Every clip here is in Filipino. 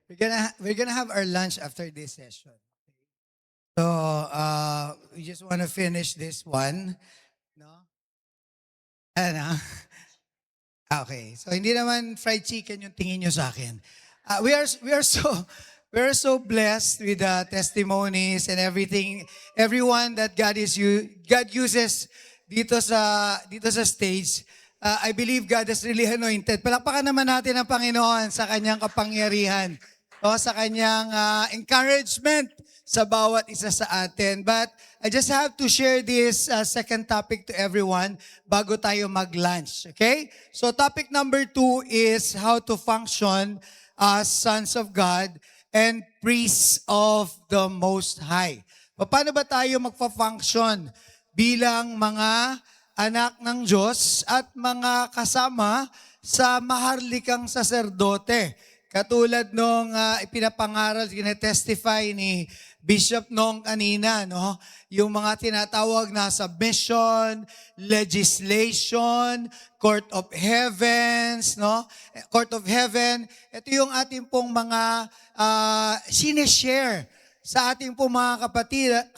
We're gonna have our lunch after this session. So we just want to finish this one, no? Ano? Okay. So hindi naman fried chicken yung tingin nyo sa akin. We are so blessed with the testimonies and everything. Everyone that God uses dito sa stage. I believe God has really anointed. Palakpakan naman natin ang Panginoon sa kanyang kapangyarihan. Sa kanyang encouragement sa bawat isa sa atin. But I just have to share this second topic to everyone bago tayo mag-lunch. Okay? So topic number 2 is how to function as sons of God and priests of the Most High. Paano ba tayo magpa-function bilang mga anak ng Diyos at mga kasama sa maharlikang saserdote? Katulad nung ipinapangaral, tinetestify ni Bishop nung kanina, no? Yung mga tinatawag na submission, legislation, court of heavens, no? Court of heaven. Ito yung ating pong mga sineshare sa ating pong mga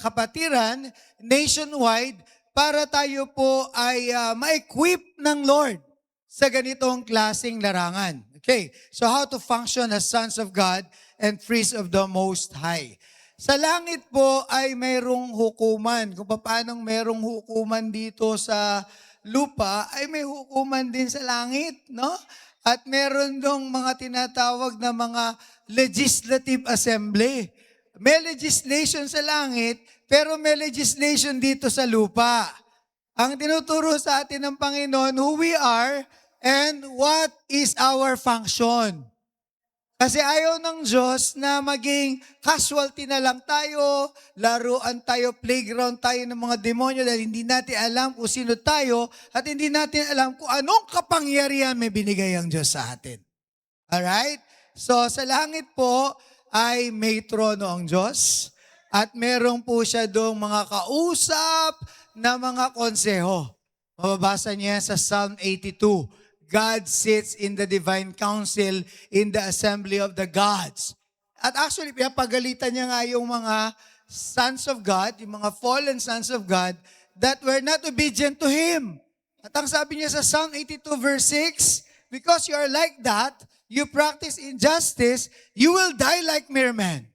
kapatiran nationwide para tayo po ay ma-equip ng Lord sa ganitong klaseng larangan. Okay, so how to function as sons of God and priests of the Most High. Sa langit po ay mayroong hukuman. Kung paano mayroong hukuman dito sa lupa, ay may hukuman din sa langit, no? At meron dong mga tinatawag na mga legislative assembly. May legislation sa langit, pero may legislation dito sa lupa. Ang tinuturo sa atin ng Panginoon, who we are, and what is our function? Kasi ayaw ng Diyos na maging casualty na lang tayo, laruan tayo, playground tayo ng mga demonyo dahil hindi natin alam kung sino tayo at hindi natin alam kung anong kapangyarihan may binigay ang Diyos sa atin. Alright? So sa langit po ay may trono ang Diyos at meron po siya doong mga kausap na mga konseho. Mababasa niya sa Psalm 82. God sits in the divine council in the assembly of the gods. At actually, pinapagalitan niya nga yung mga sons of God, yung mga fallen sons of God, that were not obedient to Him. At ang sabi niya sa Psalm 82 verse 6, because you are like that, you practice injustice, you will die like mere men.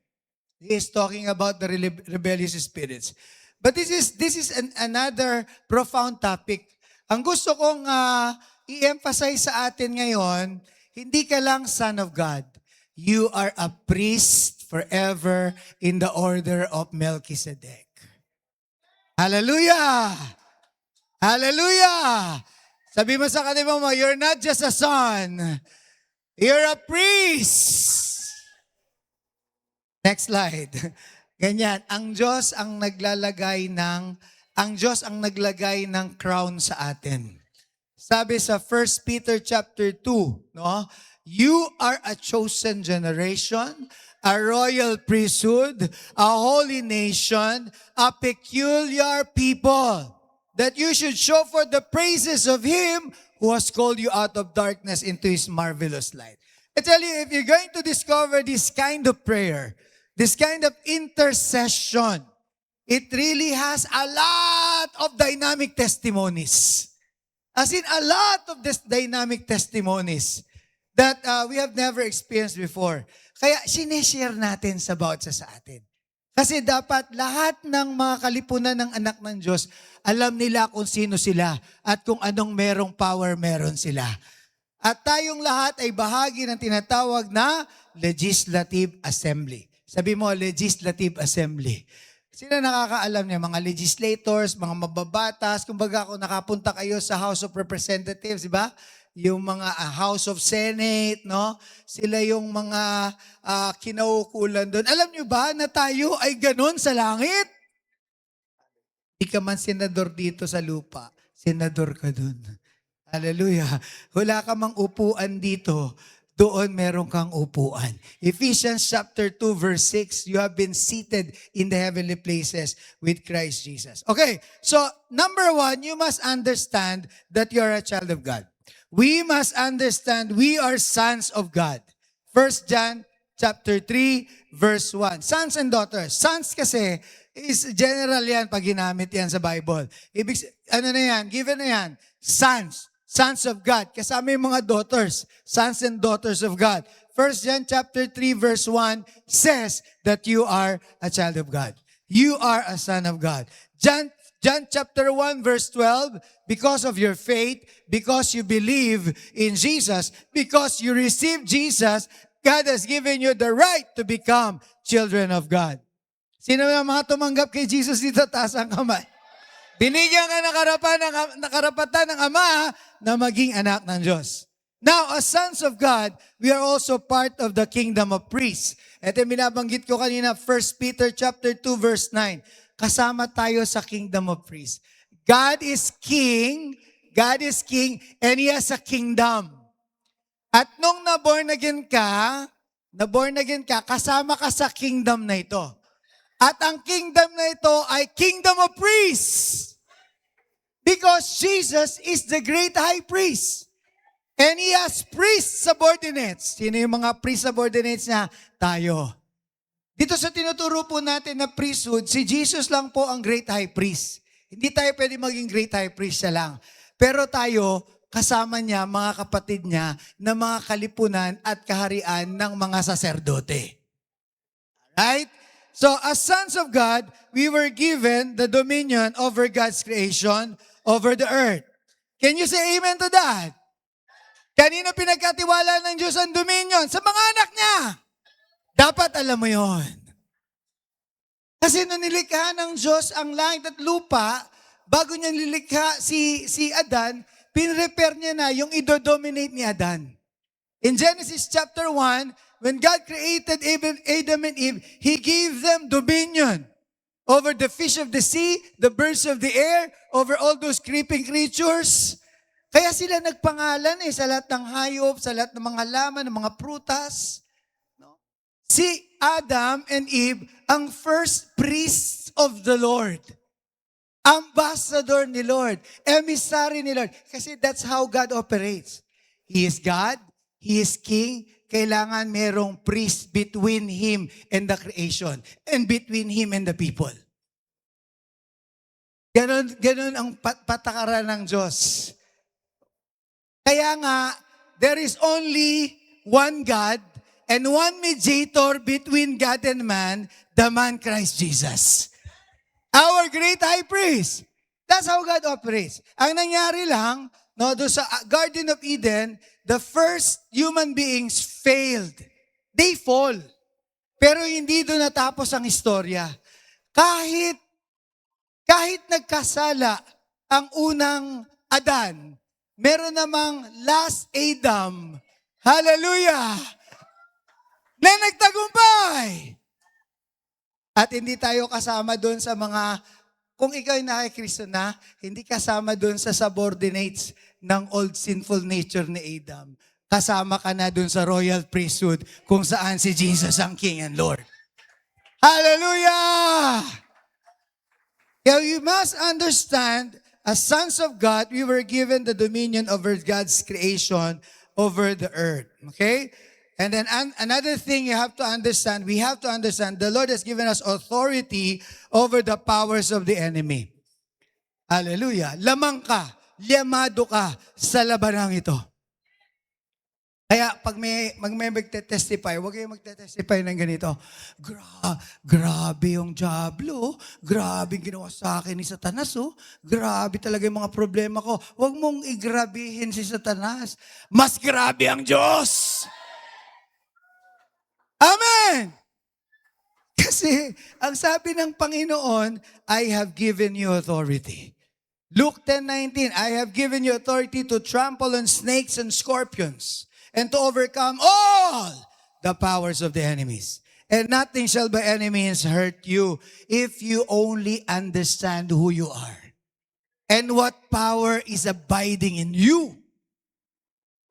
He is talking about the rebellious spirits. But this is another profound topic. Ang gusto kong i-emphasize sa atin ngayon, hindi ka lang son of God. You are a priest forever in the order of Melchizedek. Hallelujah! Hallelujah! Sabi mo sa kanila mo, you're not just a son. You're a priest. Next slide. Ganyan, ang Diyos ang naglagay ng crown sa atin. Sabi sa 1 Peter chapter 2, no? You are a chosen generation, a royal priesthood, a holy nation, a peculiar people, that you should show forth the praises of Him who has called you out of darkness into His marvelous light. I tell you, if you're going to discover this kind of prayer, this kind of intercession, it really has a lot of dynamic testimonies. As in, a lot of this dynamic testimonies that we have never experienced before. Kaya sineshare natin sa bawat sa atin. Kasi dapat lahat ng mga kalipunan ng anak ng Diyos, alam nila kung sino sila at kung anong merong power meron sila. At tayong lahat ay bahagi ng tinatawag na Legislative Assembly. Sabi mo, Legislative Assembly. Sino nakakaalam niya? Mga legislators, mga mababatas. Kumbaga kung nakapunta kayo sa House of Representatives, di ba? Yung mga House of Senate, no? Sila yung mga kinaukulan doon. Alam niyo ba na tayo ay ganun sa langit? Di ka man senador dito sa lupa, senador ka doon. Hallelujah. Wala ka mang upuan dito, doon meron kang upuan. Ephesians chapter 2 verse 6, you have been seated in the heavenly places with Christ Jesus. Okay, so number 1, you must understand that you are a child of God. We must understand we are sons of God. 1 John chapter 3, verse 1. Sons and daughters. Sons kasi is general yan pag ginamit yan sa Bible. Ano na yan? Given na yan. Sons. Sons of God. Kasama yung mga daughters. Sons and daughters of God. 1 John chapter 3, verse 1 says that you are a child of God. You are a son of God. John chapter 1, verse 12, because of your faith, because you believe in Jesus, because you receive Jesus, God has given you the right to become children of God. Sino yung mga tumanggap kay Jesus dito? Taas ang kamay. Binigyan ka ng karapatan ng Ama na maging anak ng Diyos. Now, as sons of God, we are also part of the kingdom of priests. Ito yung binabanggit ko kanina, 1 Peter chapter 2, verse 9. Kasama tayo sa kingdom of priests. God is king, and He has a kingdom. At nung na-born again ka, kasama ka sa kingdom na ito. At ang kingdom na ito ay kingdom of priests. Because Jesus is the great high priest. And He has priest subordinates. Sino yung mga priest subordinates niya? Tayo. Dito sa tinuturo po natin na priesthood, si Jesus lang po ang great high priest. Hindi tayo pwede maging great high priest siya lang. Pero tayo, kasama niya, mga kapatid niya, na mga kalipunan at kaharian ng mga saserdote. Right? So, as sons of God, we were given the dominion over God's creation, over the earth. Can you say amen to that? Kanina pinagkatiwala ng Diyos ang dominion sa mga anak niya. Dapat alam mo yon. Kasi nung nilikha ng Diyos ang langit at lupa, bago niya nilikha si Adan, pinrepare niya na yung idodominate ni Adan. In Genesis chapter 1, when God created Adam and Eve, He gave them dominion over the fish of the sea, the birds of the air, over all those creeping creatures. Kaya sila nagpangalan sa lahat ng hayop, sa lahat ng mga halaman, ng mga prutas. No? Si Adam and Eve, ang first priests of the Lord. Ambassador ni Lord. Emissary ni Lord. Kasi that's how God operates. He is God. He is King. Kailangan merong priest between Him and the creation. And between Him and the people. Ganon ang patakaran ng Diyos. Kaya nga, there is only one God and one mediator between God and man, the man Christ Jesus. Our great high priest. That's how God operates. Ang nangyari lang, doon sa Garden of Eden, the first human beings failed. They fall. Pero hindi doon natapos ang istorya. Kahit nagkasala ang unang Adan, meron namang last Adam. Hallelujah! Na nagtagumpay. At hindi tayo kasama doon sa mga, kung ikaw ay nakikristo na, hindi kasama doon sa subordinates ng old sinful nature ni Adam. Kasama ka na doon sa royal priesthood kung saan si Jesus ang King and Lord. Hallelujah! Yeah, you must understand, as sons of God, we were given the dominion over God's creation, over the earth. Okay? And then another thing you have to understand, the Lord has given us authority over the powers of the enemy. Hallelujah. Lamang ka, liyamado ka sa labanang ito. Kaya pag may magte-testify, huwag kayong magte-testify ng ganito. Grabe yung Diablo. Grabe ginawa sa akin ni Satanas. Grabe talaga yung mga problema ko. Huwag mong igrabihin si Satanas. Mas grabe ang Diyos. Amen! Kasi ang sabi ng Panginoon, I have given you authority. Luke 10:19, I have given you authority to trample on snakes and scorpions and to overcome all the powers of the enemies. And nothing shall by any means hurt you if you only understand who you are and what power is abiding in you.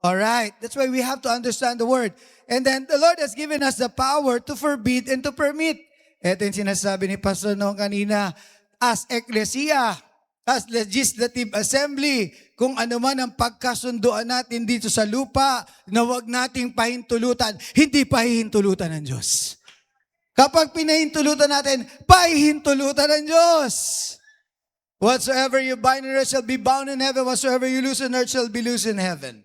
All right. That's why we have to understand the word. And then the Lord has given us the power to forbid and to permit. Ito yung sinasabi ni Pastor Noong kanina, as ecclesia, as legislative assembly, kung ano man ang pagkasunduan natin dito sa lupa, na wag nating pahintulutan, hindi pahihintulutan ng Diyos. Kapag pinahintulutan natin, pahihintulutan ng Diyos. Whatsoever you bind on earth shall be bound in heaven. Whatsoever you loose on earth shall be loose in heaven.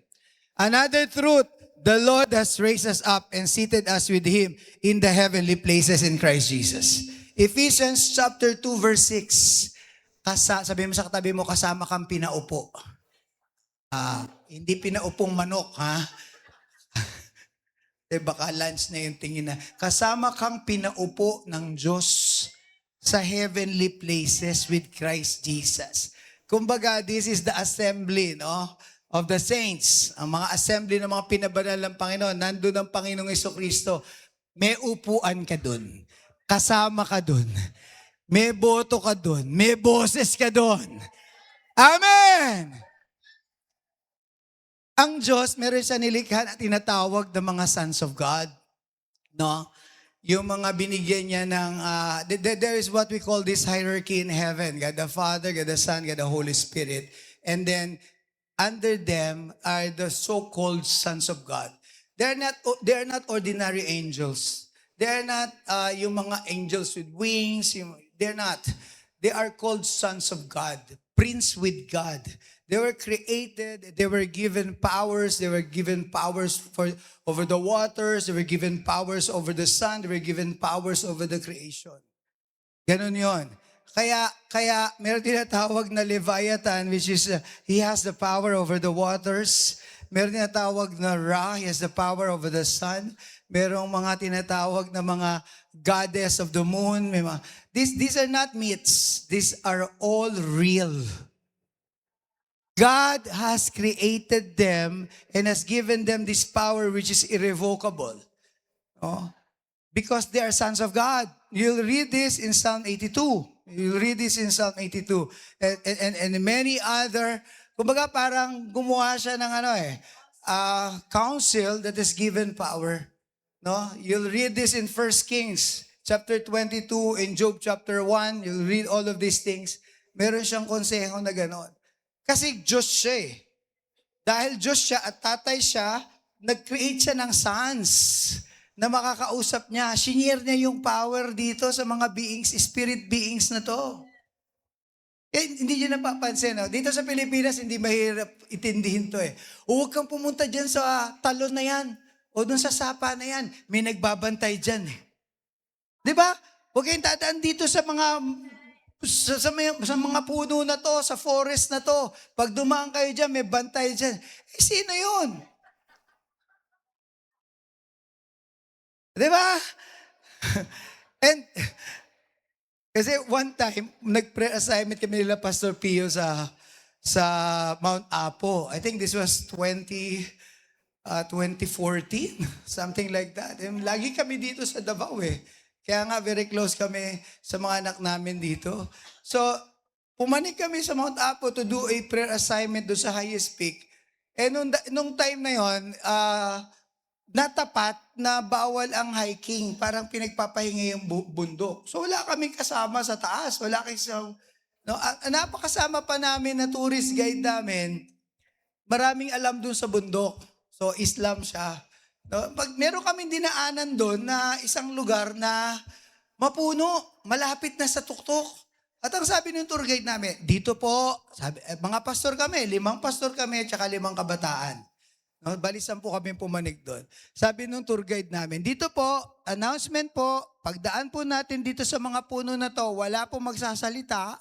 Another truth, the Lord has raised us up and seated us with Him in the heavenly places in Christ Jesus. Ephesians chapter 2 verse 6. Sabi mo sa katabi mo, kasama kang pinaupo. Hindi pinaupong manok, ha? Baka lunch na yung tingin na. Kasama kang pinaupo ng Diyos sa heavenly places with Christ Jesus. Kumbaga, this is the assembly, no, of the saints. Ang mga assembly ng mga pinabanal ng Panginoon, nandun ang Panginoong Jesucristo. May upuan ka dun. Kasama ka dun. May boto ka dun. May boses ka dun. Amen! Ang Diyos, meron siya nilikha na tinatawag ng mga sons of God. No? Yung mga binigyan niya ng, there is what we call this hierarchy in heaven. God the Father, God the Son, God the Holy Spirit. And then, under them are the so-called sons of God. They are not ordinary angels. They are not yung mga angels with wings. They're not. They are called sons of God, prince with God. They were created, they were given powers, over the waters, they were given powers over the sun, they were given powers over the creation. Ganon yon. Kaya meron tinatawag na Leviathan, which is, he has the power over the waters. Meron tinatawag na Ra, he has the power over the sun. Merong mga tinatawag na mga goddess of the moon. These are not myths. These are all real. God has created them and has given them this power which is irrevocable. Oh, because they are sons of God. You'll read this in Psalm 82. You'll read this in Psalm 82. And many other, kumbaga parang gumawa siya ng council that is given power. No? You'll read this in 1 Kings chapter 22, in Job chapter 1. You'll read all of these things. Meron siyang konseho na gano'n. Kasi Diyos siya eh. Dahil Diyos siya at tatay siya, nag-create siya ng sons na makakausap niya. Shinare niya yung power dito sa mga beings, spirit beings na to. Hindi niyo napapansin. No? Dito sa Pilipinas, hindi mahirap itindihin to eh. Huwag kang pumunta dyan sa talon na yan. O dun sa sapa na yan. May nagbabantay dyan eh. Di ba? Huwag kayong dadaan dito sa mga puno na to, sa forest na to. Pag dumaan kayo dyan, may bantay dyan. Sino yun? Di ba? And, kasi one time, nag-prayer assignment kami nila Pastor Pio sa Mount Apo. I think this was 2014, something like that. And lagi kami dito sa Davao eh. Kaya nga, very close kami sa mga anak namin dito. So, pumanik kami sa Mount Apo to do a prayer assignment doon sa highest peak. Eh, nung time na yon, natapat na bawal ang hiking. Parang pinagpapahinga yung bundok. So, wala kaming kasama sa taas. Wala kasama. No, napakasama pa namin na tourist guide namin. Maraming alam doon sa bundok. So, Islam siya. No, meron kaming dinaanan doon na isang lugar na mapuno, malapit na sa tuktok. At ang sabi ng tour guide namin, dito po, sabi, mga pastor kami, 5 pastor kami, tsaka 5 kabataan. No, bali 10 kami pumanig doon. Sabi ng tour guide namin, dito po, announcement po, pagdaan po natin dito sa mga puno na to, wala pong magsasalita,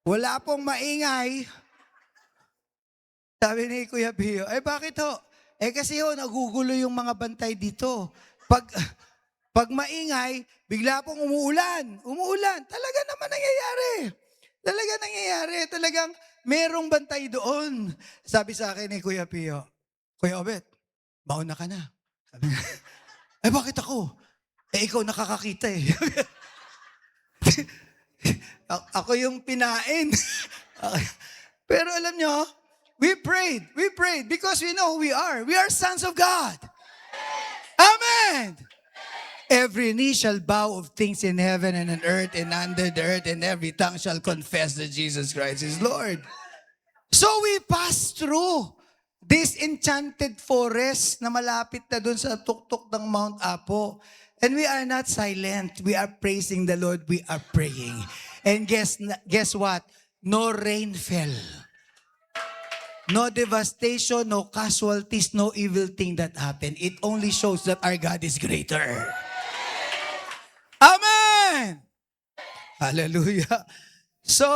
wala pong maingay. Sabi ni Kuya Pio, bakit ho? Kasi nagugulo yung mga bantay dito. Pag maingay, bigla pong umuulan. Talaga naman nangyayari. Talagang merong bantay doon. Sabi sa akin ni Kuya Pio, Kuya Obet, mauna ka na. Sabi niya, bakit ako? Ikaw nakakakita eh. Ako yung pinain. Pero alam nyo, we prayed because we know who we are. We are sons of God. Amen. Every knee shall bow of things in heaven and on earth and under the earth, and every tongue shall confess that Jesus Christ is Lord. So we pass through this enchanted forest na malapit na dun sa tuktok ng Mount Apo. And we are not silent. We are praising the Lord. We are praying. And guess what? No rain fell. No devastation, no casualties, no evil thing that happened. It only shows that our God is greater. Amen! Hallelujah. So,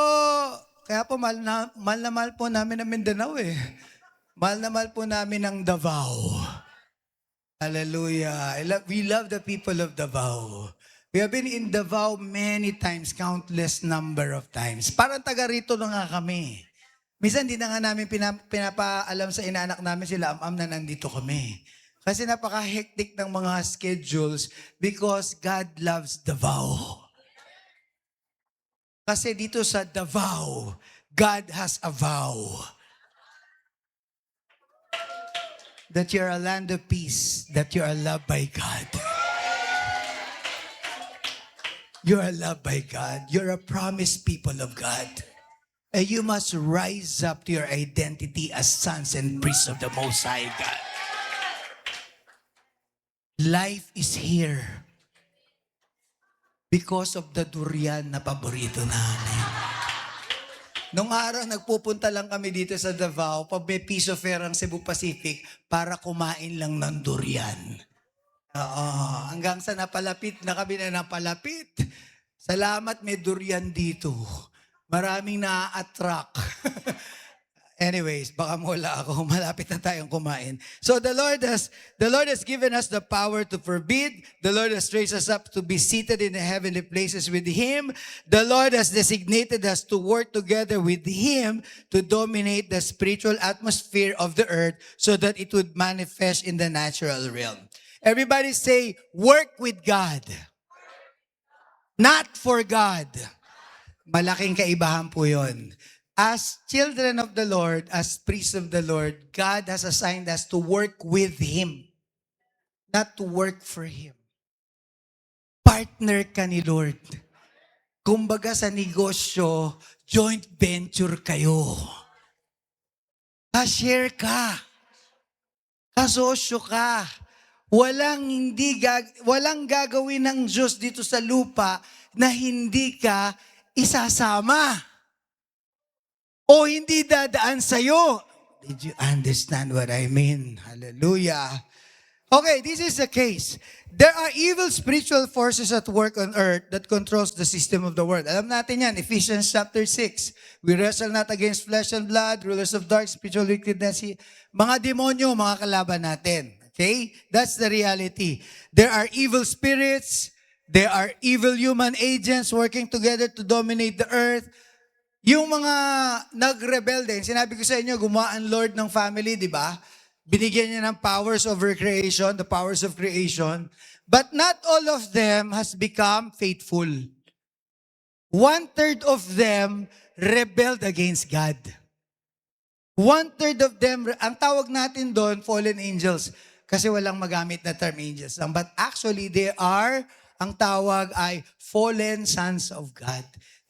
kaya po mahal po namin ang Mindanao eh. Mahal na mahal po namin ang Davao. Hallelujah. We love the people of Davao. We have been in Davao many times, countless number of times. Parang taga rito na nga kami. Minsan hindi na nga namin pinapaalam sa inaanak namin sila, na nandito kami. Kasi napaka-hectic ng mga schedules because God loves Davao. Kasi dito sa Davao, God has a vow that you're a land of peace, that you are loved by God. You are loved by God. You're a promised people of God. And you must rise up to your identity as sons and priests of the Most High God. Life is here because of the durian na paborito namin. Nung araw, nagpupunta lang kami dito sa Davao, pag may piece of fair ang Cebu Pacific, para kumain lang ng durian. Hanggang sa napalapit na kami na napalapit. Salamat may durian dito. Maraming na-attract. Anyways, baka mawala ako. Malapit na tayong kumain. So the Lord has given us the power to forbid. The Lord has raised us up to be seated in the heavenly places with Him. The Lord has designated us to work together with Him to dominate the spiritual atmosphere of the earth so that it would manifest in the natural realm. Everybody say, work with God. Not for God. Malaking kaibahan po yun. As children of the Lord, as priests of the Lord, God has assigned us to work with Him, not to work for Him. Partner ka ni Lord. Kumbaga sa negosyo, joint venture kayo. Ka-share ka. Kasosyo ka. Walang gagawin ng Diyos dito sa lupa na hindi ka isasama. O hindi dadaan sa'yo. Did you understand what I mean? Hallelujah. Okay, this is the case. There are evil spiritual forces at work on earth that controls the system of the world. Alam natin yan, Ephesians chapter 6. We wrestle not against flesh and blood, rulers of dark, spiritual wickedness. Mga demonyo, mga kalaban natin. Okay? That's the reality. There are evil spirits. There are evil human agents working together to dominate the earth. Yung mga nag-rebel din, sinabi ko sa inyo, gumawa ang Lord ng family, di ba? Binigyan niya ng powers over creation, the powers of creation. But not all of them has become faithful. 1/3 of them rebelled against God. 1/3 of them, ang tawag natin doon, fallen angels. Kasi walang magamit na term angels. But actually, ang tawag ay fallen sons of God.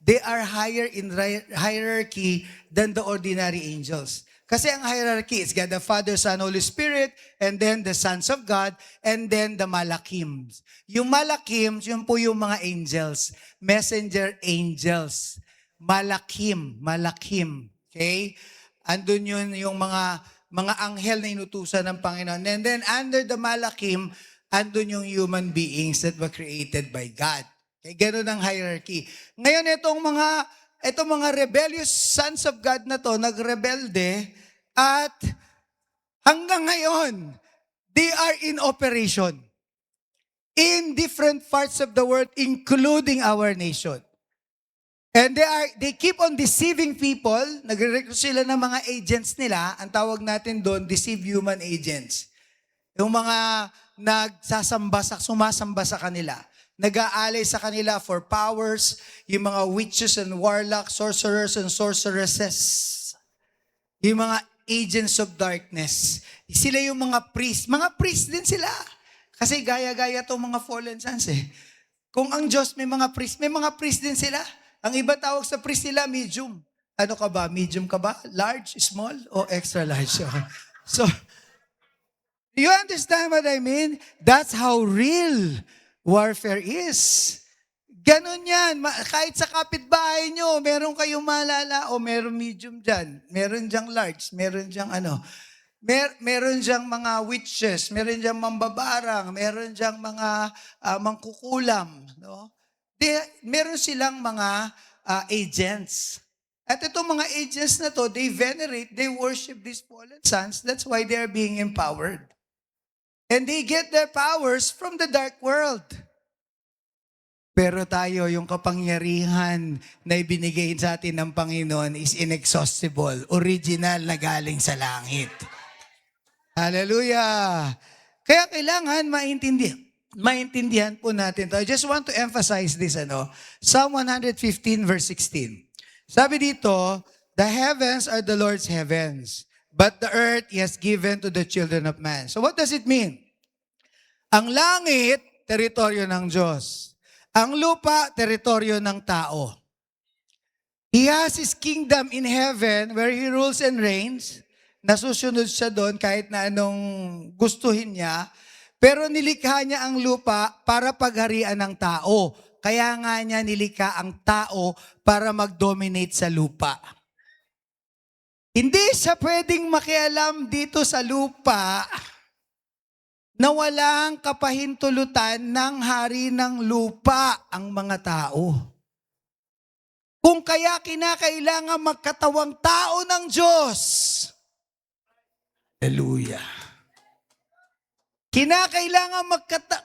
They are higher in hierarchy than the ordinary angels. Kasi ang hierarchy is God the Father, Son, Holy Spirit, and then the sons of God, and then the malachims. Yung malachims, yun po yung mga angels. Messenger angels. Malachim. Okay? Andun yun yung mga anghel na inutusan ng Panginoon. And then under the malachim, andun yung human beings that were created by God. Okay, ganun ang hierarchy. Ngayon, itong mga rebellious sons of God na to, nagrebelde, at hanggang ngayon, they are in operation in different parts of the world, including our nation. And they keep on deceiving people. Nagre-recruit sila ng mga agents nila. Ang tawag natin doon, deceive human agents. Yung mga sumasamba sa kanila. Nag-aalay sa kanila for powers, yung mga witches and warlocks, sorcerers and sorceresses, yung mga agents of darkness. Sila yung mga priest. Mga priest din sila. Kasi gaya-gaya itong mga fallen sons eh. Kung ang Diyos may mga priest din sila. Ang iba tawag sa priest nila, medium. Ano ka ba? Medium ka ba? Large, small, o extra large? So, do you understand what I mean? That's how real warfare is. Ganon yan. Kahit sa kapitbahay nyo, meron kayong malala o meron medium dyan. Meron dyang large, meron dyang ano. Meron dyang mga witches, meron dyang mambabarang, meron dyang mga mangkukulam. No? Meron silang mga agents. At itong mga agents na to, they venerate, they worship these fallen sons. That's why they're being empowered. And they get their powers from the dark world. Pero tayo, yung kapangyarihan na ibinigay sa atin ng Panginoon is inexhaustible, original na galing sa langit. Hallelujah! Kaya kailangan maintindihan po natin to. I just want to emphasize this, Psalm 115 verse 16. Sabi dito, the heavens are the Lord's heavens, but the earth He has given to the children of man. So what does it mean? Ang langit, teritoryo ng Diyos. Ang lupa, teritoryo ng tao. He has His kingdom in heaven where He rules and reigns. Nasusunod siya doon kahit na anong gustuhin niya. Pero nilikha niya ang lupa para pagharian ng tao. Kaya nga niya nilikha ang tao para mag-dominate sa lupa. Hindi siya pwedeng makialam dito sa lupa na walang kapahintulutan ng hari ng lupa ang mga tao. Kung kaya kinakailangan magkatawang tao ng Diyos. Hallelujah. Kinakailangan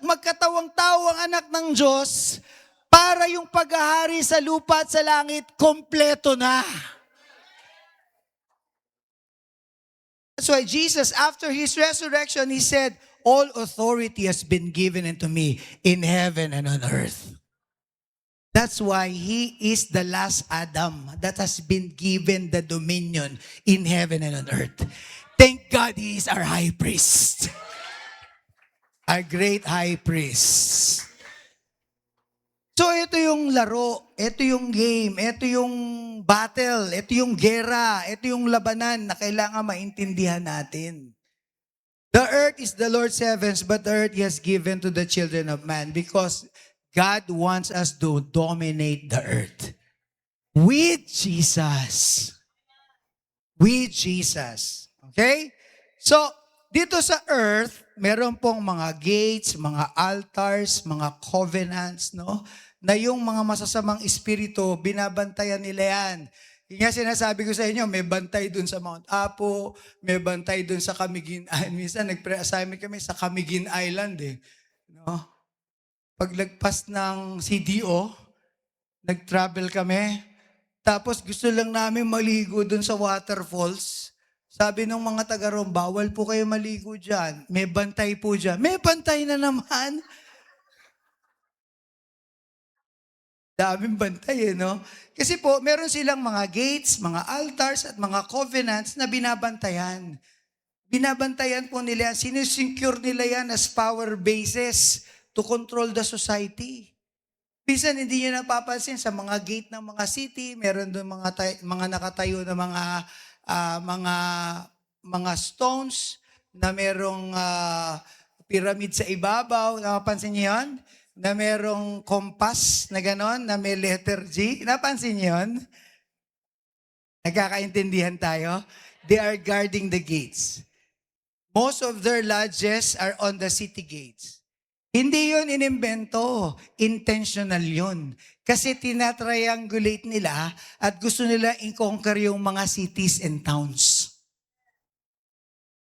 magkatawang tao ang anak ng Diyos para yung paghahari sa lupa at sa langit, kompleto na. That's why Jesus, after His resurrection, He said, all authority has been given unto me in heaven and on earth. That's why He is the last Adam that has been given the dominion in heaven and on earth. Thank God He is our high priest. Our great high priest. So ito yung laro, ito yung game, ito yung battle, ito yung gera, ito yung labanan na kailangan maintindihan natin. The earth is the Lord's heavens, but the earth He has given to the children of man because God wants us to dominate the earth. With Jesus. With Jesus. Okay? So, dito sa earth, meron pong mga gates, mga altars, mga covenants, no? Na yung mga masasamang espiritu, binabantayan nila yan. Yung nga sinasabi ko sa inyo, may bantay dun sa Mount Apo, may bantay dun sa Camiguin Island. Minsan, nag-pre-assignment kami sa Camiguin Island, eh. No? Paglagpas ng CDO, nag-travel kami, tapos gusto lang namin maligo dun sa waterfalls. Sabi ng mga taga ron, bawal po kayo maligo dyan. May bantay po dyan. May bantay na naman. Daming bantay, no? Kasi po, meron silang mga gates, mga altars, at mga covenants na binabantayan. Binabantayan po nila yan. Sinisecure nila yan as power bases to control the society. Minsan hindi nyo napapansin sa mga gate ng mga city, meron doon mga nakatayo na mga stones na merong pyramid sa ibabaw. Napansin niyo yun? Na merong compass na gano'n, na may letter G. Napansin niyo yun? Nagkakaintindihan tayo? They are guarding the gates. Most of their lodges are on the city gates. Hindi yun inimbento. Intentional yun. Kasi tinatriangulate nila at gusto nila i-conquer yung mga cities and towns.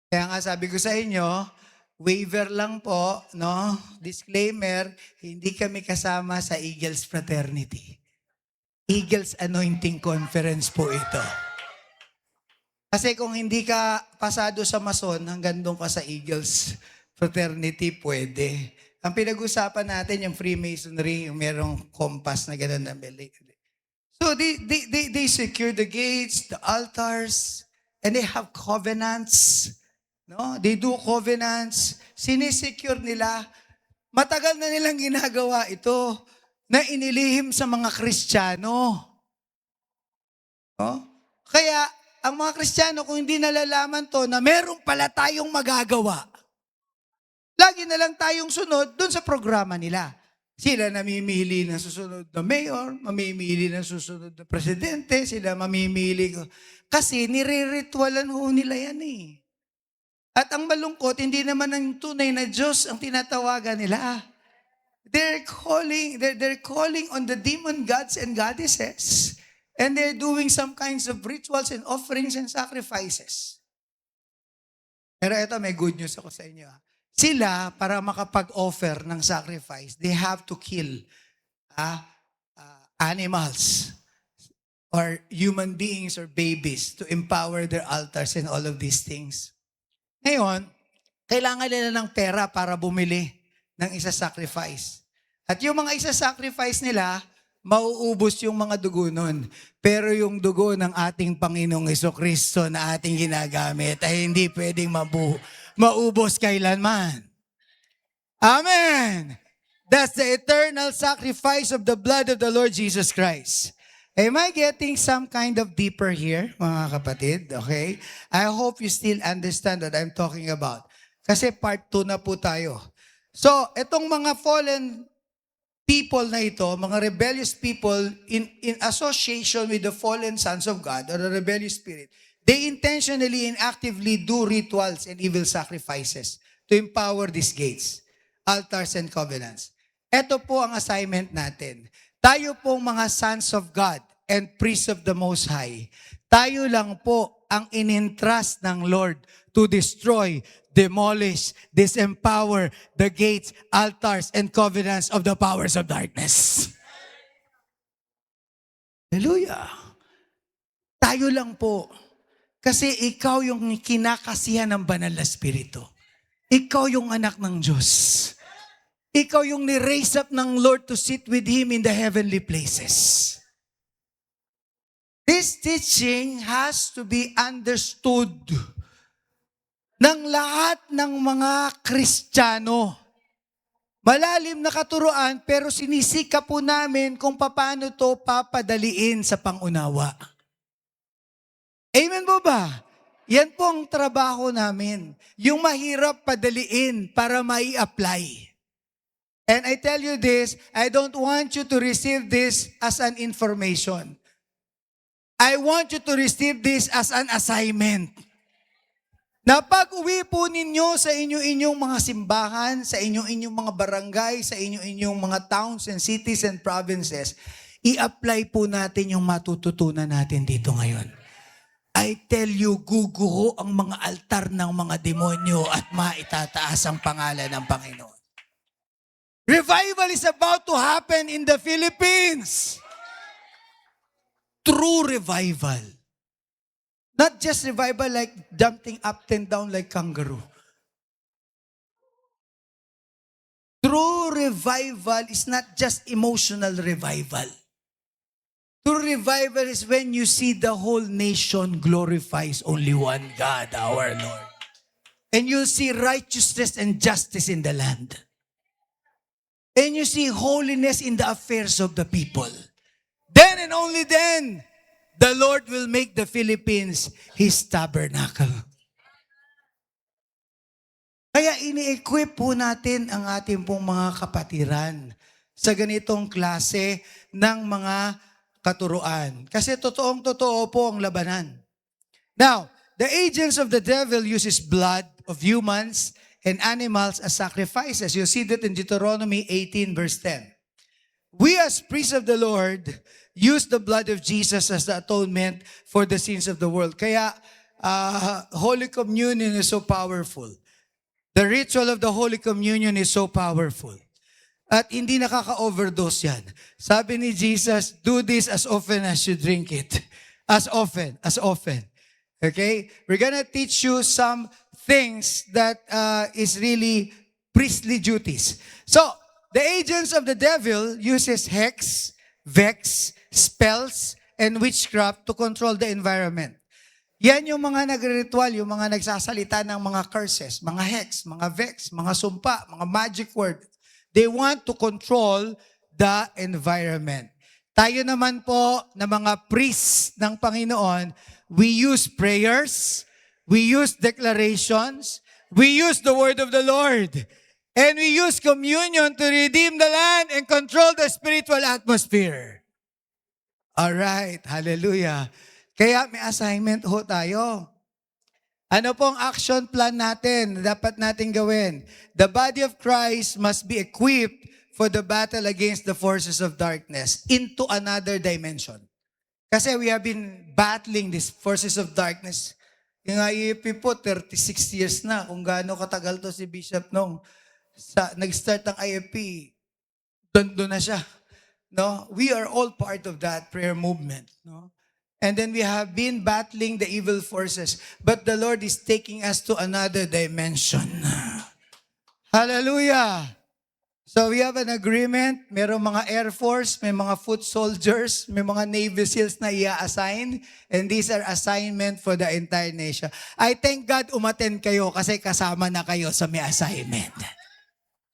Kaya nga sabi ko sa inyo, waiver lang po, no? Disclaimer, hindi kami kasama sa Eagles Fraternity. Eagles Anointing Conference po ito. Kasi kung hindi ka pasado sa Mason, hanggang doon ka sa Eagles Fraternity, pwede. Ang pinag-usapan natin, yung Freemasonry, yung merong compass na gano'n na beli. So they secure the gates, the altars, and they have covenants. No? They do covenants. Sinisecure nila Matagal na nilang ginagawa ito na inilihim sa mga Kristiyano. Oh? Kaya, ang mga Kristiyano, kung hindi nalalaman to, na meron pala tayong magagawa, lagi na lang tayong sunod dun sa programa nila. Sila namimili ng susunod na mayor, mamimili ng susunod na presidente, sila mamimili. Kasi nire-ritualan ho nila yan eh. At ang malungkot, hindi naman ang tunay na Diyos ang tinatawagan nila. They're calling on the demon gods and goddesses. And they're doing some kinds of rituals and offerings and sacrifices. Pero ito, may good news ako sa inyo. Sila, para makapag-offer ng sacrifice, they have to kill animals or human beings or babies to empower their altars and all of these things. Ngayon, kailangan nila ng pera para bumili ng isa-sacrifice. At yung mga isa-sacrifice nila, mauubos yung mga dugo nun. Pero yung dugo ng ating Panginoong Jesucristo na ating ginagamit ay hindi pwedeng maubos kailanman. Amen! That's the eternal sacrifice of the blood of the Lord Jesus Christ. Am I getting some kind of deeper here, mga kapatid? Okay? I hope you still understand what I'm talking about. Kasi part 2 na po tayo. So, itong mga fallen people na ito, mga rebellious people in association with the fallen sons of God or the rebellious spirit, they intentionally and actively do rituals and evil sacrifices to empower these gates, altars, and covenants. Ito po ang assignment natin. Tayo pong mga sons of God and priests of the Most High, tayo lang po ang in-entrust ng Lord to destroy, demolish, disempower the gates, altars, and covenants of the powers of darkness. Hallelujah! Tayo lang po. Kasi ikaw yung kinakasihan ng banal na spirito. Ikaw yung anak ng Diyos. Ikaw yung ni-raise up ng Lord to sit with Him in the heavenly places. This teaching has to be understood ng lahat ng mga Kristiyano. Malalim na katuruan, pero sinisika po namin kung paano to papadaliin sa pangunawa. Amen po ba? Yan po ang trabaho namin. Yung mahirap padaliin para mai-apply. And I tell you this, I don't want you to receive this as an information. I want you to receive this as an assignment. Na pag-uwi po ninyo sa inyong mga simbahan, sa inyong mga barangay, sa inyong mga towns and cities and provinces, i-apply po natin yung matututunan natin dito ngayon. I tell you, guguho ang mga altar ng mga demonyo at maitataas ang pangalan ng Panginoon. Revival is about to happen in the Philippines. True revival. Not just revival like jumping up and down like kangaroo. True revival is not just emotional revival. True revival is when you see the whole nation glorifies only one God, our Lord. And you see righteousness and justice in the land. And you see holiness in the affairs of the people. Then and only then, the Lord will make the Philippines His tabernacle. Kaya ini-equip po natin ang ating pong mga kapatiran sa ganitong klase ng mga katuruan. Kasi totoong-totoo po ang labanan. Now, the agents of the devil uses blood of humans and animals as sacrifices. You see that in Deuteronomy 18 verse 10. We as priests of the Lord use the blood of Jesus as the atonement for the sins of the world. Kaya Holy Communion is so powerful. The ritual of the Holy Communion is so powerful. At hindi nakaka-overdose yan. Sabi ni Jesus, do this as often as you drink it. As often, as often. Okay? We're gonna teach you some things that is really priestly duties. So, the agents of the devil uses hex, vex, spells, and witchcraft to control the environment. Yan yung mga nagre-ritual, yung mga nagsasalita ng mga curses, mga hex, mga vex, mga sumpa, mga magic word. They want to control the environment. Tayo naman po na mga priests ng Panginoon, we use prayers, we use declarations, we use the word of the Lord, and we use communion to redeem the land and control the spiritual atmosphere. Alright, hallelujah. Kaya may assignment ho tayo. Ano pong action plan natin na dapat natin gawin? The body of Christ must be equipped for the battle against the forces of darkness into another dimension. Kasi we have been battling these forces of darkness. Yung IAP po, 36 years na. Kung gaano katagal to si Bishop nung nag-start ng IAP, doon na siya. No? We are all part of that prayer movement. No? And then we have been battling the evil forces. But the Lord is taking us to another dimension. Hallelujah! So we have an agreement. Merong mga Air Force, may mga foot soldiers, may mga Navy SEALs na i-assign. And these are assignment for the entire nation. I thank God umattend kayo kasi kasama na kayo sa may assignment.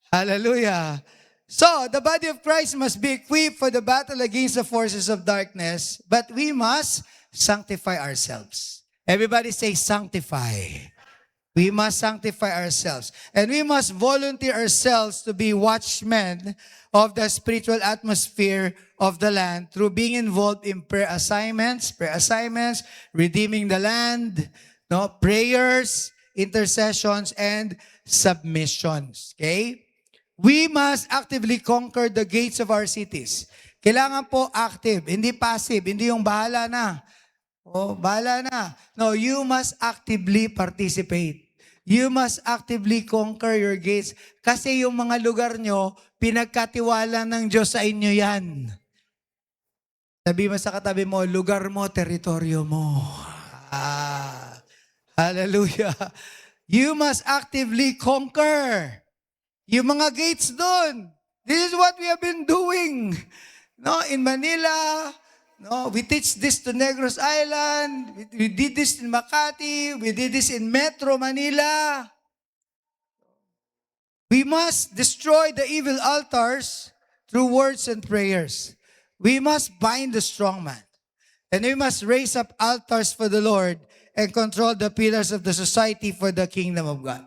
Hallelujah! So, the body of Christ must be equipped for the battle against the forces of darkness, but we must sanctify ourselves. Everybody say sanctify. We must sanctify ourselves. And we must volunteer ourselves to be watchmen of the spiritual atmosphere of the land through being involved in prayer assignments, redeeming the land, prayers, intercessions, and submissions. Okay? We must actively conquer the gates of our cities. Kailangan po active, hindi passive, hindi yung bahala na. Bahala na. No, you must actively participate. You must actively conquer your gates. Kasi yung mga lugar nyo, pinagkatiwala ng Diyos sa inyo yan. Sabi mo sa katabi mo, lugar mo, teritoryo mo. Hallelujah. You must actively conquer. Yung mga gates doon. This is what we have been doing. No, in Manila, we teach this to Negros Island. We did this in Makati. We did this in Metro Manila. We must destroy the evil altars through words and prayers. We must bind the strong man. And we must raise up altars for the Lord and control the pillars of the society for the kingdom of God.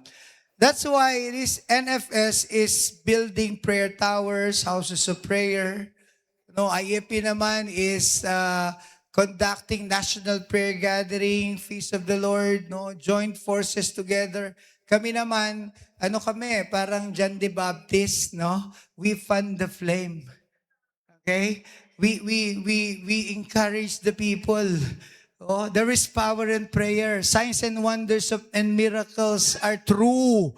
That's why this NFS is building prayer towers, houses of prayer. IAP naman is conducting national prayer gathering, Feast of the Lord, joint forces together. Kami naman, parang John the Baptist, we fan the flame. Okay? We encourage the people. There is power in prayer. Signs and wonders and miracles are true.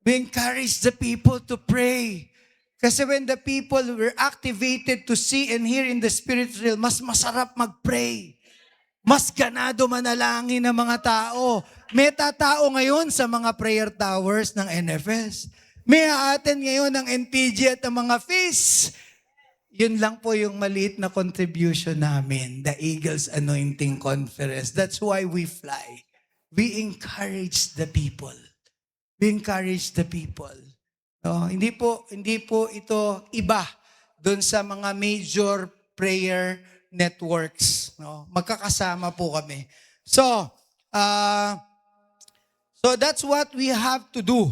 We encourage the people to pray. Kasi when the people were activated to see and hear in the spirit realm, mas masarap mag-pray. Mas ganado manalangin ng mga tao. May tatao ngayon sa mga prayer towers ng NFS. May aaten ngayon ng NPG at ng mga feasts. Yun lang po yung maliit na contribution namin, the Eagles Anointing Conference. That's why we fly. We encourage the people. We encourage the people. Hindi po ito iba doon sa mga major prayer networks. Magkakasama po kami. So that's what we have to do.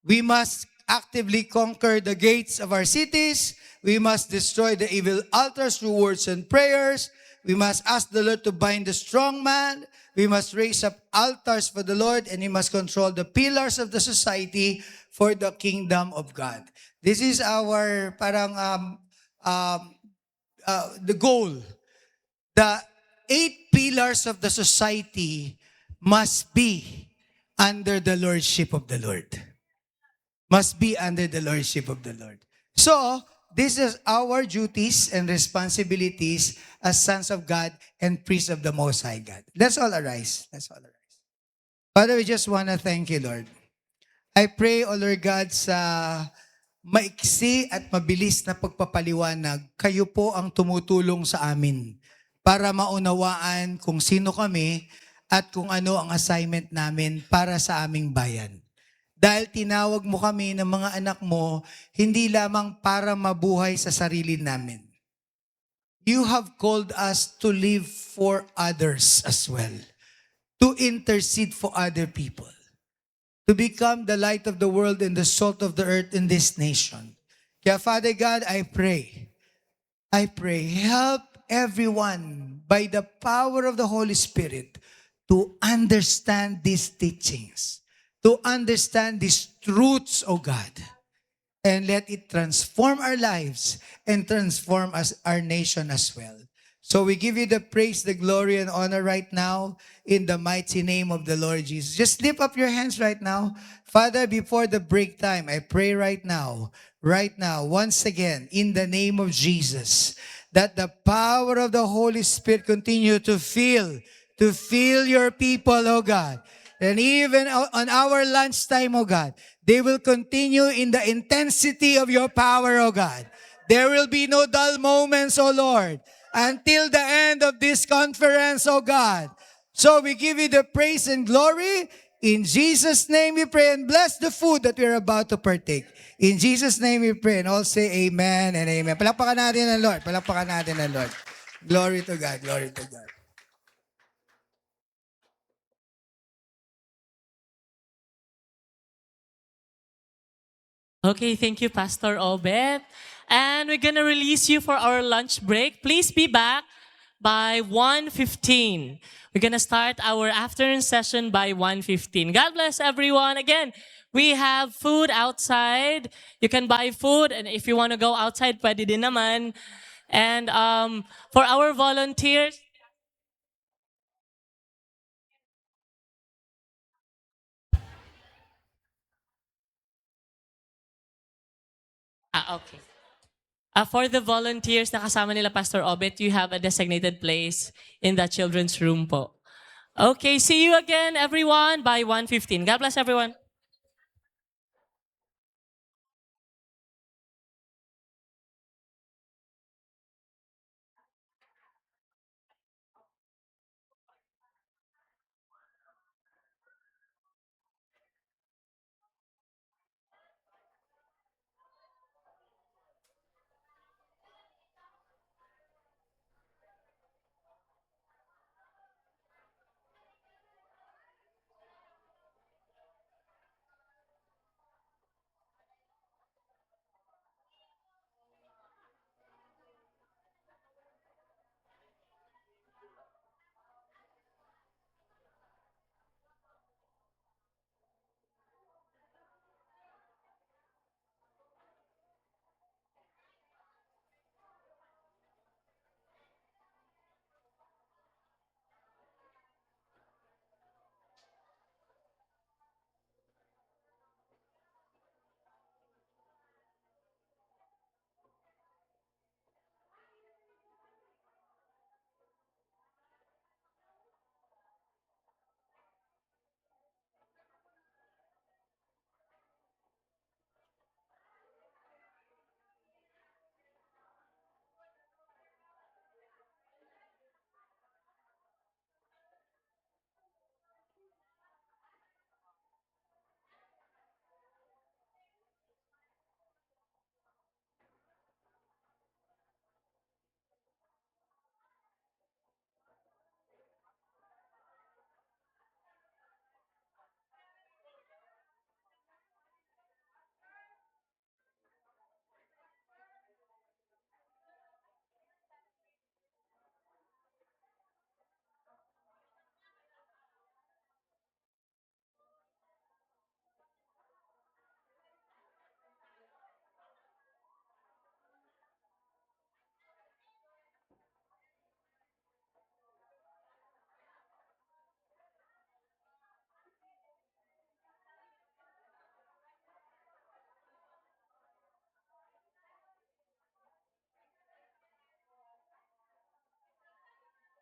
We must actively conquer the gates of our cities. We must destroy the evil altars through words and prayers. We must ask the Lord to bind the strong man. We must raise up altars for the Lord, and we must control the pillars of the society for the kingdom of God. This is our the goal. The 8 pillars of the society must be under the lordship of the Lord. Must be under the lordship of the Lord. So, this is our duties and responsibilities as sons of God and priests of the Most High God. Let's all arise. Let's all arise. Father, we just want to thank you, Lord. I pray, O Lord God, sa maiksi at mabilis na pagpapaliwanag, kayo po ang tumutulong sa amin para maunawaan kung sino kami at kung ano ang assignment namin para sa aming bayan. Dahil tinawag mo kami ng mga anak mo, hindi lamang para mabuhay sa sarili namin. You have called us to live for others as well. To intercede for other people. To become the light of the world and the salt of the earth in this nation. Kaya Father God, I pray, help everyone by the power of the Holy Spirit to understand these teachings, to understand these truths, O God, and let it transform our lives and transform our nation as well. So we give you the praise, the glory, and honor right now in the mighty name of the Lord Jesus. Just lift up your hands right now. Father, before the break time, I pray right now, once again, in the name of Jesus, that the power of the Holy Spirit continue to fill your people, oh God. And even on our lunchtime, oh God, they will continue in the intensity of your power, oh God. There will be no dull moments, oh Lord, until the end of this conference, oh God. So we give you the praise and glory. In Jesus' name we pray, and bless the food that we're about to partake. In Jesus' name we pray, and all say amen and amen. Palakpakan natin ang Lord. Palakpakan natin ang Lord. Glory to God. Glory to God. Okay, thank you, Pastor Obet. And we're gonna release you for our lunch break. Please be back by 1:15. We're gonna start our afternoon session by 1:15. God bless everyone. Again, we have food outside. You can buy food, and if you want to go outside, pwede din naman. And for our volunteers, okay. For the volunteers na kasama nila Pastor Obet, you have a designated place in the children's room po. Okay, see you again everyone by 1:15. God bless everyone.